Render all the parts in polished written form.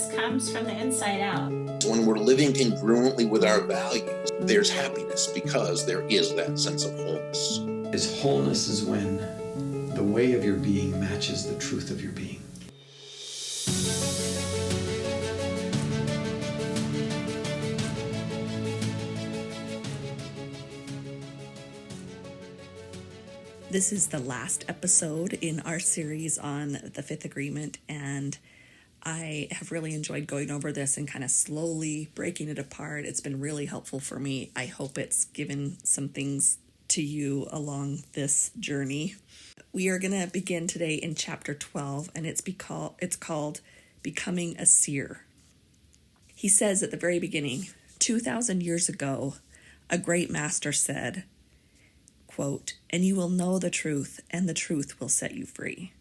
Wholeness comes from the inside out. When we're living congruently with our values, there's happiness because there is that sense of wholeness. Wholeness is when the way of your being matches the truth of your being. This is the last episode in our series on the Fifth Agreement, and I have really enjoyed going over this and kind of slowly breaking it apart. It's been really helpful for me. I hope it's given some things to you along this journey. We are going to begin today in chapter 12, and it's called Becoming a Seer. He says at the very beginning, 2,000 years ago, a great master said, quote, "And you will know the truth, and the truth will set you free."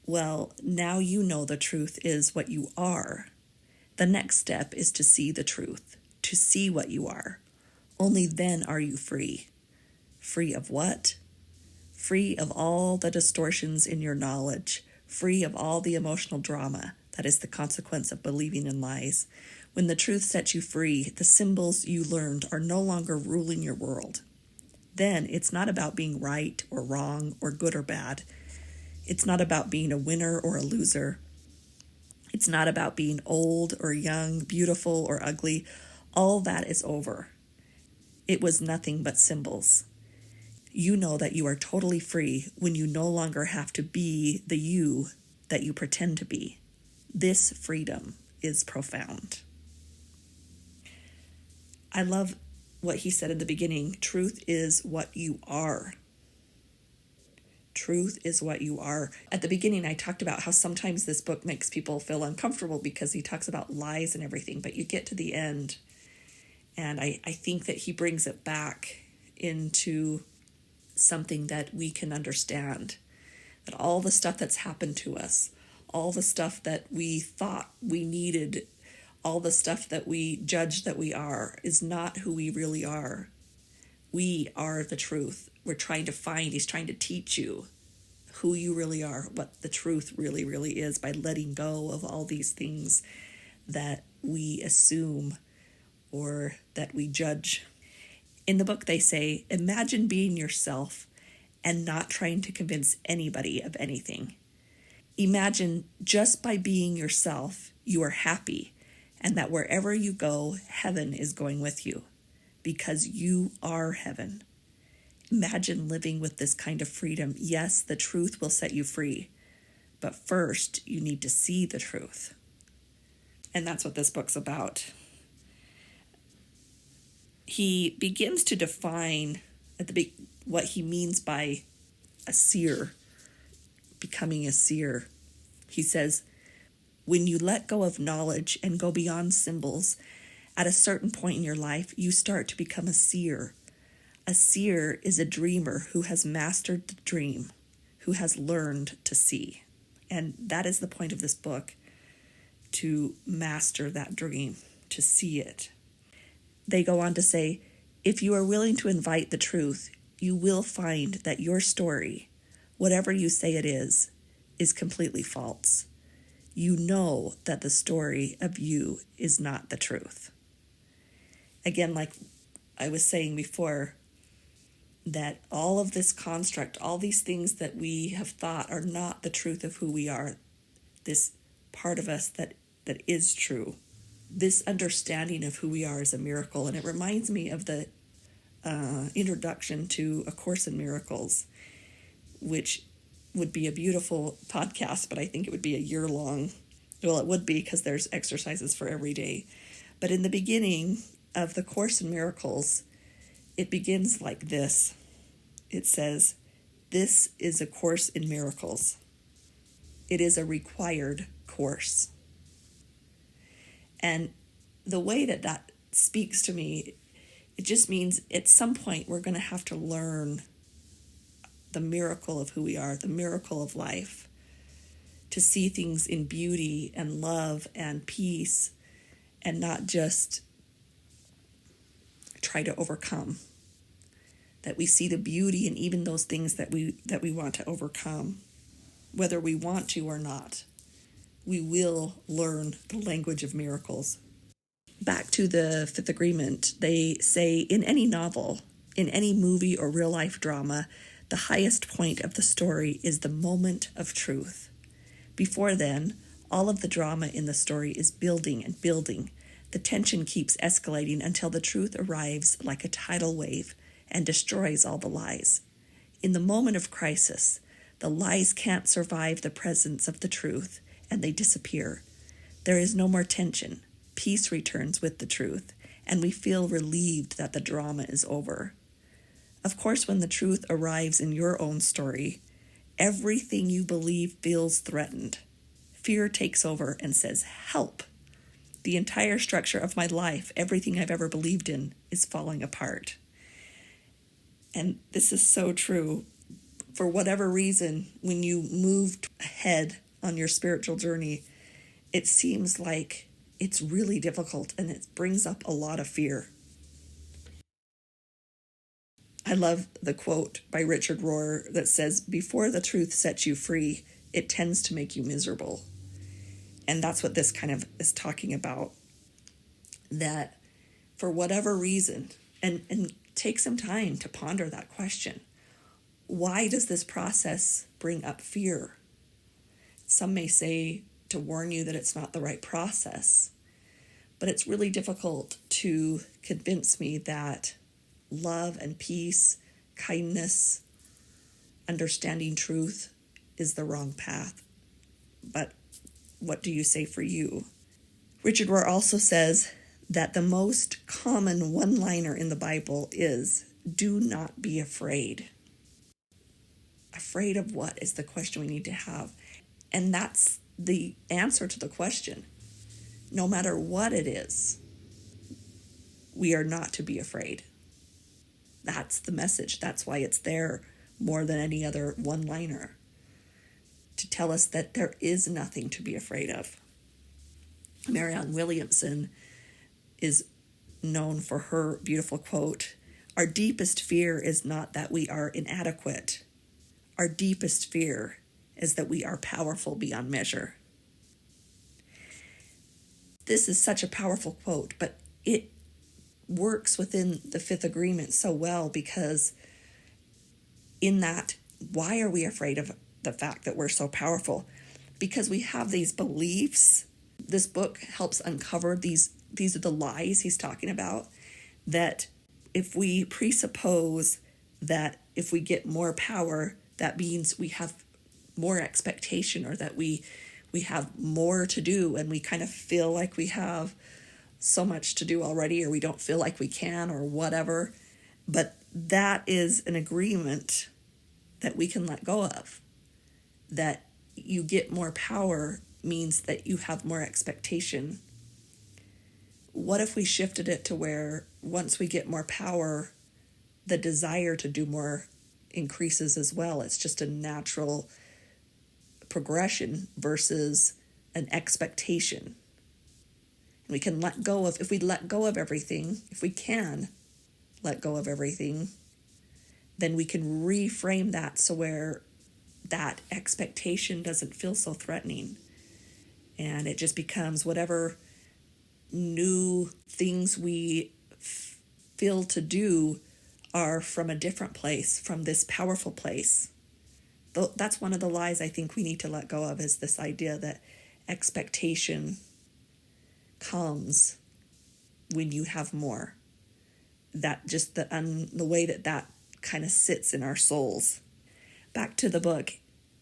Well, now you know the truth is what you are. The next step is to see the truth, to see what you are. Only then are you free. Free of what? Free of all the distortions in your knowledge, free of all the emotional drama that is the consequence of believing in lies. When the truth sets you free, the symbols you learned are no longer ruling your world. Then it's not about being right or wrong or good or bad. It's not about being a winner or a loser. It's not about being old or young, beautiful or ugly. All that is over. It was nothing but symbols. You know that you are totally free when you no longer have to be the you that you pretend to be. This freedom is profound. I love what he said in the beginning. Truth is what you are. Truth is what you are. At the beginning, I talked about how sometimes this book makes people feel uncomfortable because he talks about lies and everything, but you get to the end, and I think that he brings it back into something that we can understand. That all the stuff that's happened to us, all the stuff that we thought we needed, all the stuff that we judge that we are, is not who we really are. We are the truth. He's trying to teach you who you really are, what the truth really, really is, by letting go of all these things that we assume or that we judge. In the book, they say, imagine being yourself and not trying to convince anybody of anything. Imagine just by being yourself, you are happy, and that wherever you go, heaven is going with you, because you are heaven. Imagine living with this kind of freedom. Yes, the truth will set you free, but first you need to see the truth. And that's what this book's about. He begins to define what he means by a seer, becoming a seer. He says, when you let go of knowledge and go beyond symbols, at a certain point in your life, you start to become a seer. A seer is a dreamer who has mastered the dream, who has learned to see. And that is the point of this book, to master that dream, to see it. They go on to say, if you are willing to invite the truth, you will find that your story, whatever you say it is completely false. You know that the story of you is not the truth. Again, like I was saying before, that all of this construct, all these things that we have thought are not the truth of who we are, this part of us that is true. This understanding of who we are is a miracle, and it reminds me of the introduction to A Course in Miracles, which would be a beautiful podcast, but I think it would be a year-long. Well, it would be, because there's exercises for every day. But in the beginning of the Course in Miracles, it begins like this. It says, this is a course in miracles. It is a required course. And the way that speaks to me, it just means at some point we're going to have to learn the miracle of who we are, the miracle of life, to see things in beauty and love and peace, and not just try to overcome. That we see the beauty in even those things that we want to overcome, whether we want to or not. we will learn the language of miracles. Back to the fifth agreement, they say in any novel, in any movie or real life drama, the highest point of the story is the moment of truth. Before then, all of the drama in the story is building and building. The tension keeps escalating until the truth arrives like a tidal wave and destroys all the lies. In the moment of crisis, the lies can't survive the presence of the truth, and they disappear. There is no more tension. Peace returns with the truth, and we feel relieved that the drama is over. Of course, when the truth arrives in your own story, everything you believe feels threatened. Fear takes over and says, "Help!" The entire structure of my life, everything I've ever believed in, is falling apart. And this is so true. For whatever reason, when you moved ahead on your spiritual journey, it seems like it's really difficult and it brings up a lot of fear. I love the quote by Richard Rohr that says, "Before the truth sets you free, it tends to make you miserable." And that's what this kind of is talking about. That for whatever reason, and take some time to ponder that question. Why does this process bring up fear? Some may say to warn you that it's not the right process, but it's really difficult to convince me that love and peace, kindness, understanding truth is the wrong path. But what do you say for you? Richard Rohr also says that the most common one-liner in the Bible is, "Do not be afraid." Afraid of what is the question we need to have. And that's the answer to the question. No matter what it is, we are not to be afraid. That's the message. That's why it's there more than any other one-liner, to tell us that there is nothing to be afraid of. Marianne Williamson is known for her beautiful quote, "Our deepest fear is not that we are inadequate. Our deepest fear is that we are powerful beyond measure." This is such a powerful quote, but it works within the fifth agreement so well, because in that, why are we afraid of the fact that we're so powerful? Because we have these beliefs. This book helps uncover these are the lies he's talking about, that if we presuppose that if we get more power, that means we have more expectation, or that we have more to do, and we kind of feel like we have so much to do already, or we don't feel like we can, or whatever. But that is an agreement that we can let go of. That you get more power means that you have more expectation. What if we shifted it to where once we get more power, the desire to do more increases as well? It's just a natural progression versus an expectation. And we can let go of, if we let go of everything, if we can let go of everything, then we can reframe that so where that expectation doesn't feel so threatening. And it just becomes whatever new things we feel to do are from a different place, from this powerful place. That's one of the lies I think we need to let go of, is this idea that expectation comes when you have more. That just the way that kind of sits in our souls. Back to the book,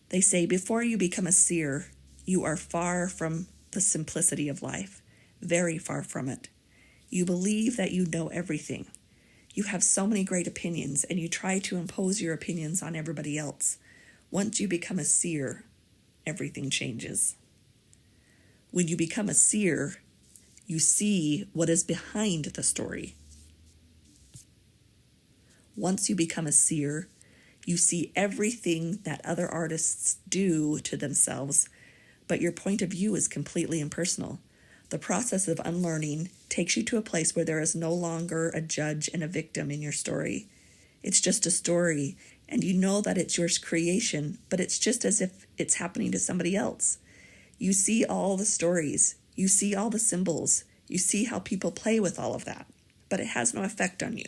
they say, before you become a seer, you are far from the simplicity of life, very far from it. You believe that you know everything. You have so many great opinions, and you try to impose your opinions on everybody else. Once you become a seer, everything changes. When you become a seer, you see what is behind the story. Once you become a seer, you see everything that other artists do to themselves, but your point of view is completely impersonal. The process of unlearning takes you to a place where there is no longer a judge and a victim in your story. It's just a story, and you know that it's your creation, but it's just as if it's happening to somebody else. You see all the stories. You see all the symbols. You see how people play with all of that. But it has no effect on you.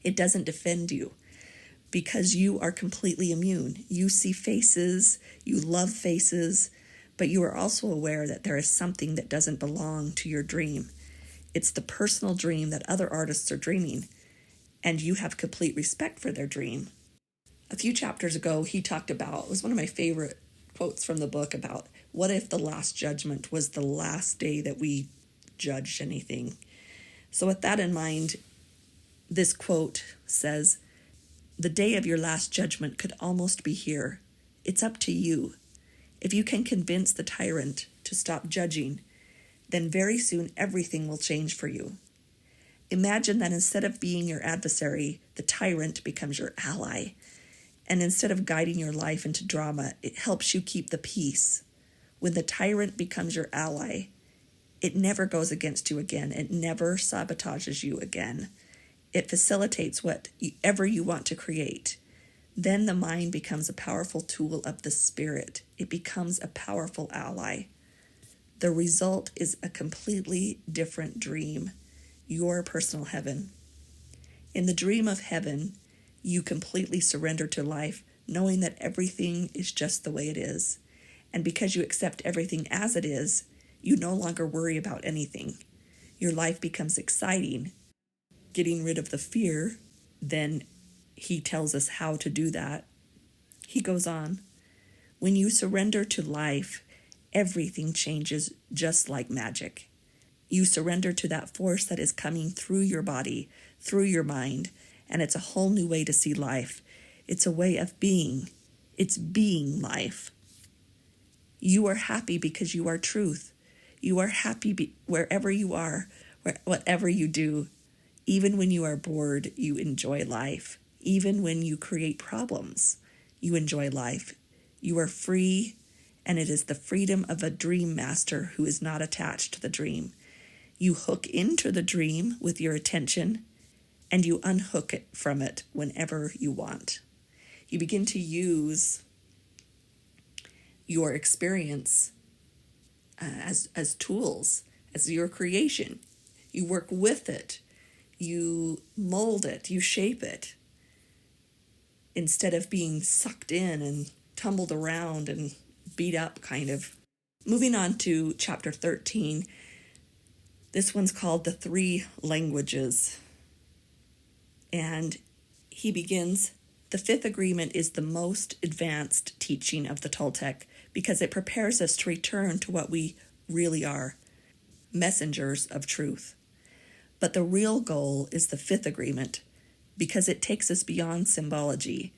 It doesn't defend you because you are completely immune. You see faces. You love faces. But you are also aware that there is something that doesn't belong to your dream. It's the personal dream that other artists are dreaming. And you have complete respect for their dream. A few chapters ago, he talked about, it was one of my favorite quotes from the book, about what if the last judgment was the last day that we judged anything. So with that in mind, this quote says, "The day of your last judgment could almost be here. It's up to you. If you can convince the tyrant to stop judging, then very soon everything will change for you. Imagine that instead of being your adversary, the tyrant becomes your ally. And instead of guiding your life into drama, it helps you keep the peace. When the tyrant becomes your ally, it never goes against you again. It never sabotages you again. It facilitates whatever you want to create. Then the mind becomes a powerful tool of the spirit. It becomes a powerful ally. The result is a completely different dream, your personal heaven. In the dream of heaven, you completely surrender to life, knowing that everything is just the way it is. And because you accept everything as it is, you no longer worry about anything. Your life becomes exciting. Getting rid of the fear, then he tells us how to do that. He goes on, when you surrender to life, everything changes just like magic. You surrender to that force that is coming through your body, through your mind, and it's a whole new way to see life. It's a way of being. It's being life. You are happy because you are truth. You are happy wherever you are, whatever you do. Even when you are bored, you enjoy life. Even when you create problems, you enjoy life. You are free, and it is the freedom of a dream master who is not attached to the dream. You hook into the dream with your attention, and you unhook it from it whenever you want. You begin to use your experience as tools, as your creation. You work with it. You mold it. You shape it. Instead of being sucked in and tumbled around and beat up, kind of. Moving on to chapter 13. This one's called The Three Languages. And he begins, the fifth agreement is the most advanced teaching of the Toltec because it prepares us to return to what we really are, messengers of truth. But the real goal is the fifth agreement because it takes us beyond symbology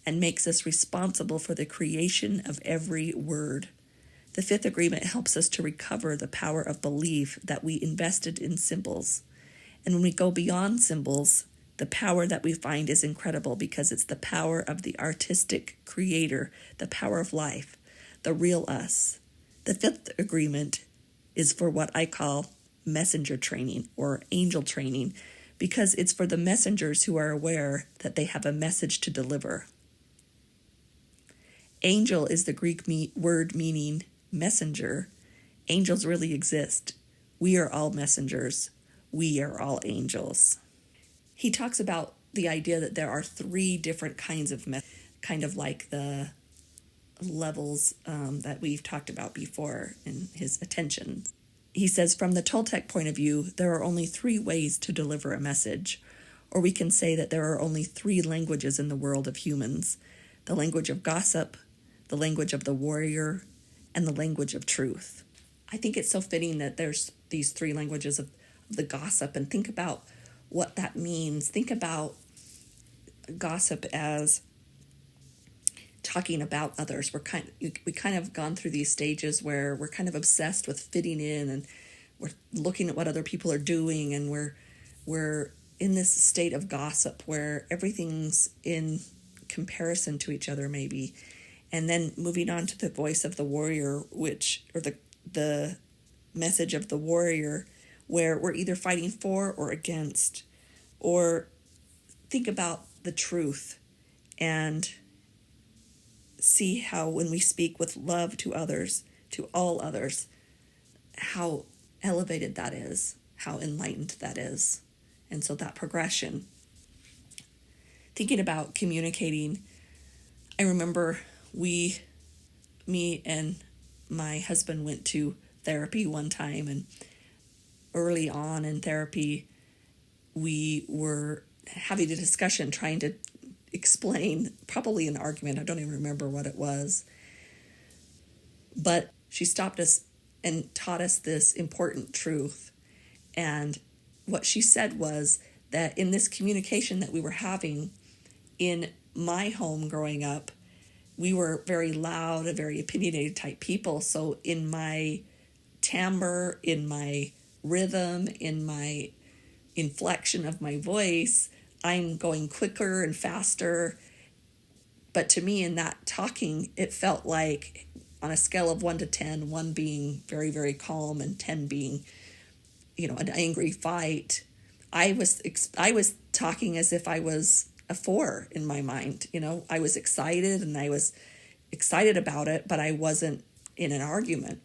and makes us responsible for the creation of every word. The fifth agreement helps us to recover the power of belief that we invested in symbols. And when we go beyond symbols, the power that we find is incredible because it's the power of the artistic creator, the power of life, the real us. The fifth agreement is for what I call messenger training or angel training because it's for the messengers who are aware that they have a message to deliver. Angel is the Greek word meaning messenger. Angels really exist. We are all messengers. We are all angels. He talks about the idea that there are three different kinds of kind of like the levels that we've talked about before in his attention. He says, from the Toltec point of view, there are only three ways to deliver a message. Or we can say that there are only three languages in the world of humans. The language of gossip, the language of the warrior, and the language of truth. I think it's so fitting that there's these three languages of the gossip, and think about what that means. Think about gossip as talking about others. We kind of gone through these stages where we're kind of obsessed with fitting in, and we're looking at what other people are doing, and we're in this state of gossip where everything's in comparison to each other, maybe. And then moving on to the voice of the warrior, or the message of the warrior, where we're either fighting for or against. Or think about the truth and see how when we speak with love to others, to all others, how elevated that is, how enlightened that is. And so that progression, thinking about communicating, I remember me and my husband went to therapy one time, and early on in therapy, we were having a discussion trying to explain, probably an argument, I don't even remember what it was, but she stopped us and taught us this important truth. And what she said was that in this communication that we were having, in my home growing up, we were very loud and very opinionated type people. So in my timbre, in my rhythm, in my inflection of my voice, I'm going quicker and faster. But to me, in that talking, it felt like on a scale of 1 to 10, 1 being very, very calm and 10 being, an angry fight. I was talking as if I was a 4 in my mind. I was excited and I was excited about it, but I wasn't in an argument.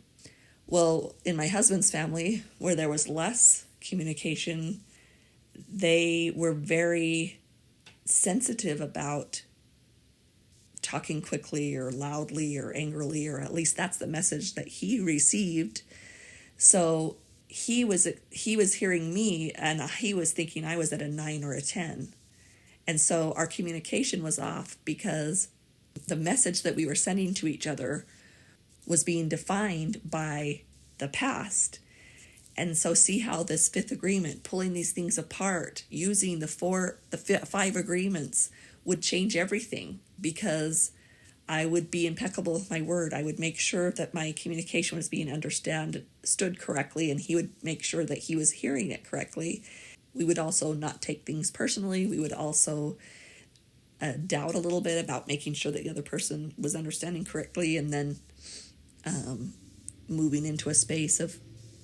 Well, in my husband's family, where there was less communication, they were very sensitive about talking quickly or loudly or angrily, or at least that's the message that he received. So he was hearing me, and he was thinking I was at a 9 or a 10. And so our communication was off because the message that we were sending to each other was being defined by the past. And so see how this 5th agreement, pulling these things apart, using the 5 agreements would change everything, because I would be impeccable with my word. I would make sure that my communication was being understood correctly, and he would make sure that he was hearing it correctly. We would also not take things personally. We would also doubt a little bit about making sure that the other person was understanding correctly, and then moving into a space of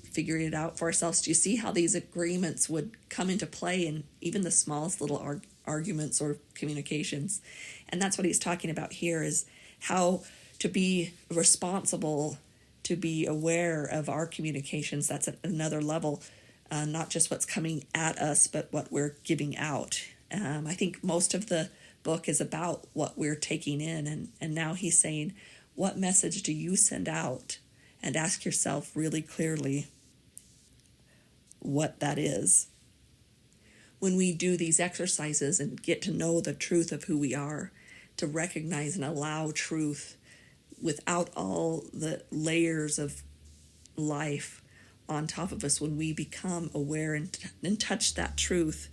figuring it out for ourselves. Do you see how these agreements would come into play in even the smallest little arguments or communications? And that's what he's talking about here, is how to be responsible, to be aware of our communications. That's at another level, not just what's coming at us, but what we're giving out. I think most of the book is about what we're taking in, and now he's saying, what message do you send out? And ask yourself really clearly what that is. When we do these exercises and get to know the truth of who we are, to recognize and allow truth without all the layers of life on top of us, when we become aware and touch that truth,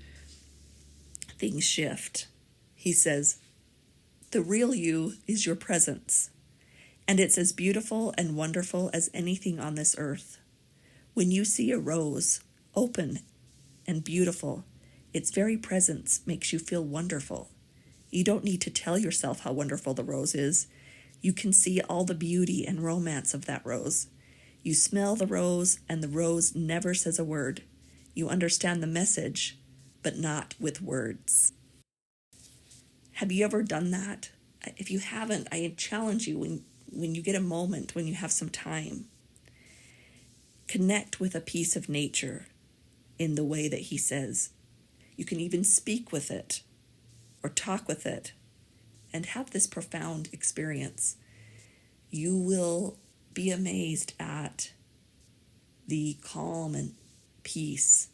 things shift. He says, the real you is your presence, and it's as beautiful and wonderful as anything on this earth. When you see a rose, open and beautiful, its very presence makes you feel wonderful. You don't need to tell yourself how wonderful the rose is. You can see all the beauty and romance of that rose. You smell the rose, and the rose never says a word. You understand the message, but not with words. Have you ever done that? If you haven't, I challenge you, when you get a moment, when you have some time, connect with a piece of nature in the way that he says. You can even speak with it or talk with it and have this profound experience. You will be amazed at the calm and peace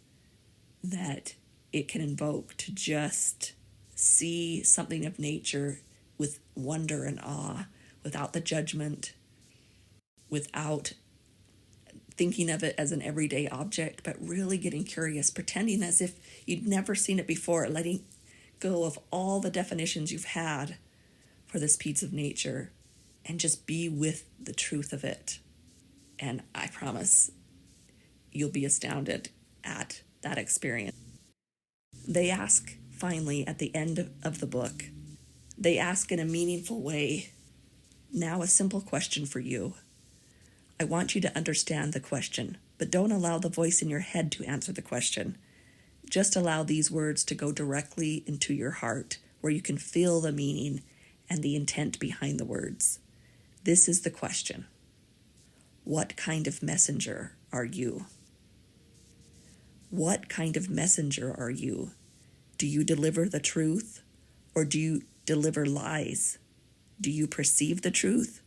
that it can invoke to just see something of nature with wonder and awe, without the judgment, without thinking of it as an everyday object, but really getting curious, pretending as if you'd never seen it before, letting go of all the definitions you've had for this piece of nature, and just be with the truth of it. And I promise you'll be astounded at that experience. They ask, finally, at the end of the book, they ask in a meaningful way, now a simple question for you. I want you to understand the question, but don't allow the voice in your head to answer the question. Just allow these words to go directly into your heart, where you can feel the meaning and the intent behind the words. This is the question. What kind of messenger are you? What kind of messenger are you? Do you deliver the truth, or do you deliver lies? Do you perceive the truth,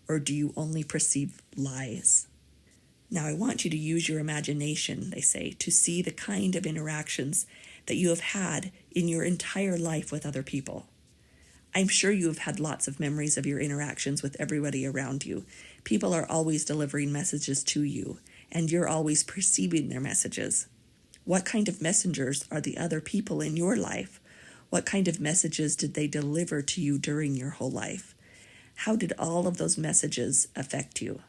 or do you only perceive lies? Now, I want you to use your imagination, they say, to see the kind of interactions that you have had in your entire life with other people. I'm sure you have had lots of memories of your interactions with everybody around you. People are always delivering messages to you, and you're always perceiving their messages. What kind of messengers are the other people in your life? What kind of messages did they deliver to you during your whole life? How did all of those messages affect you?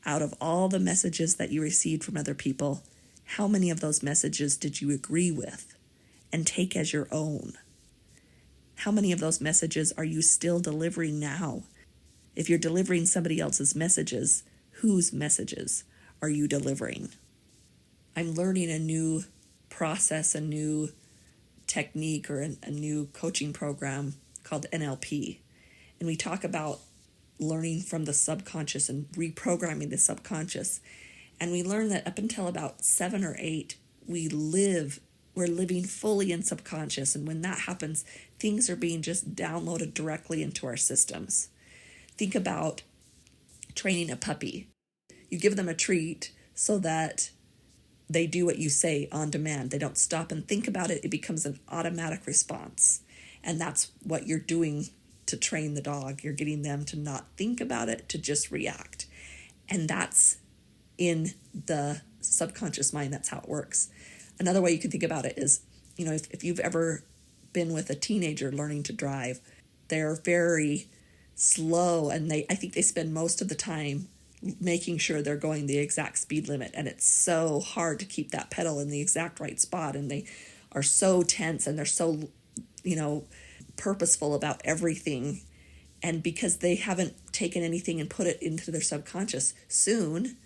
Out of all the messages that you received from other people, how many of those messages did you agree with and take as your own? How many of those messages are you still delivering now? If you're delivering somebody else's messages, whose messages are you delivering? I'm learning a new process, a new technique, or a new coaching program called NLP. And we talk about learning from the subconscious and reprogramming the subconscious. And we learn that up until about 7 or 8, we're living fully in subconscious. And when that happens, things are being just downloaded directly into our systems. Think about training a puppy. You give them a treat so that they do what you say on demand. They don't stop and think about it. It becomes an automatic response. And that's what you're doing to train the dog. You're getting them to not think about it, to just react. And that's in the subconscious mind. That's how it works. Another way you can think about it is, if you've ever been with a teenager learning to drive, they're very slow, and I think they spend most of the time making sure they're going the exact speed limit. And it's so hard to keep that pedal in the exact right spot. And they are so tense, and they're so, purposeful about everything. And because they haven't taken anything and put it into their subconscious, soon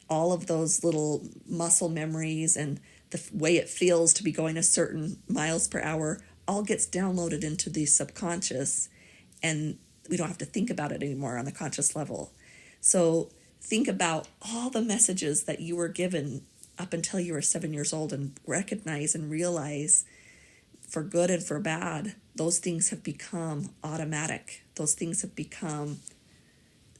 all of those little muscle memories and the way it feels to be going a certain miles per hour all gets downloaded into the subconscious, and we don't have to think about it anymore on the conscious level. So think about all the messages that you were given up until you were 7 years old, and recognize and realize, for good and for bad, those things have become automatic. Those things have become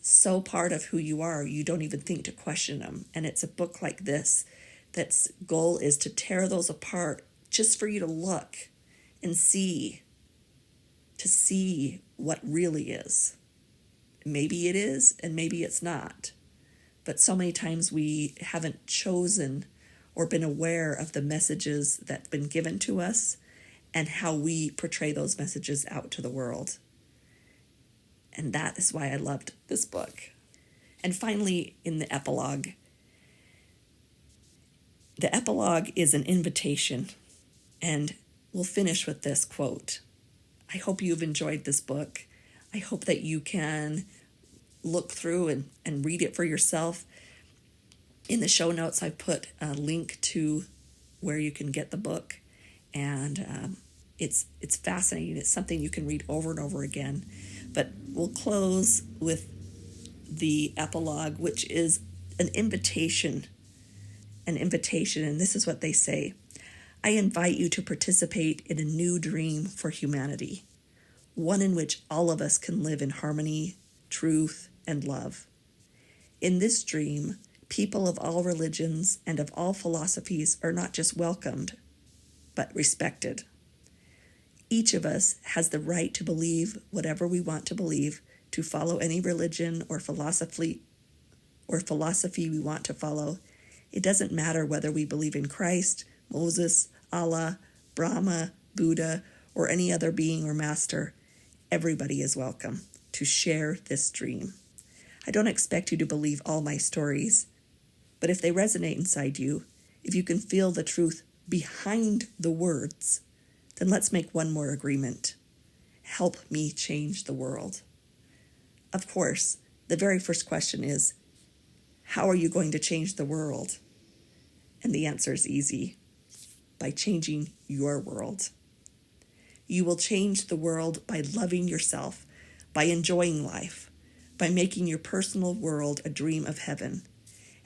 so part of who you are, you don't even think to question them. And it's a book like this that's goal is to tear those apart, just for you to look and see what really is. Maybe it is, and maybe it's not. But so many times we haven't chosen or been aware of the messages that've been given to us and how we portray those messages out to the world. And that is why I loved this book. And finally, in the epilogue is an invitation. And we'll finish with this quote. I hope you've enjoyed this book. I hope that you can look through and read it for yourself. In the show notes, I put a link to where you can get the book. And it's fascinating. It's something you can read over and over again. But we'll close with the epilogue, which is an invitation. And this is what they say. I invite you to participate in a new dream for humanity, one in which all of us can live in harmony, truth, and love. In this dream, people of all religions and of all philosophies are not just welcomed, but respected. Each of us has the right to believe whatever we want to believe, to follow any religion or philosophy we want to follow. It doesn't matter whether we believe in Christ, Moses, Allah, Brahma, Buddha, or any other being or master. Everybody is welcome to share this dream. I don't expect you to believe all my stories, but if they resonate inside you, if you can feel the truth behind the words, then let's make one more agreement. Help me change the world. Of course, the very first question is, how are you going to change the world? And the answer is easy. By changing your world. You will change the world by loving yourself, by enjoying life, by making your personal world a dream of heaven.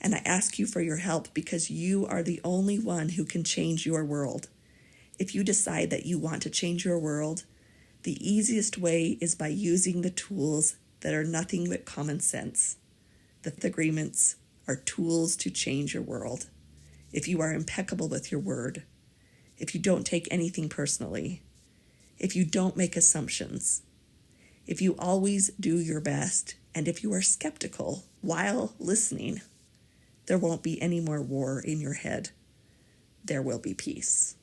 And I ask you for your help because you are the only one who can change your world. If you decide that you want to change your world, the easiest way is by using the tools that are nothing but common sense. The agreements are tools to change your world. If you are impeccable with your word, if you don't take anything personally, if you don't make assumptions, if you always do your best, and if you are skeptical while listening, there won't be any more war in your head. There will be peace.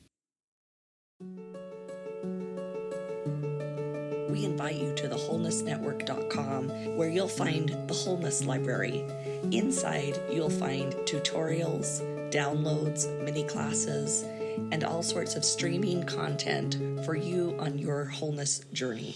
We invite you to the wholenessnetwork.com, where you'll find the Wholeness Library. Inside, you'll find tutorials, downloads, mini classes, and all sorts of streaming content for you on your wholeness journey.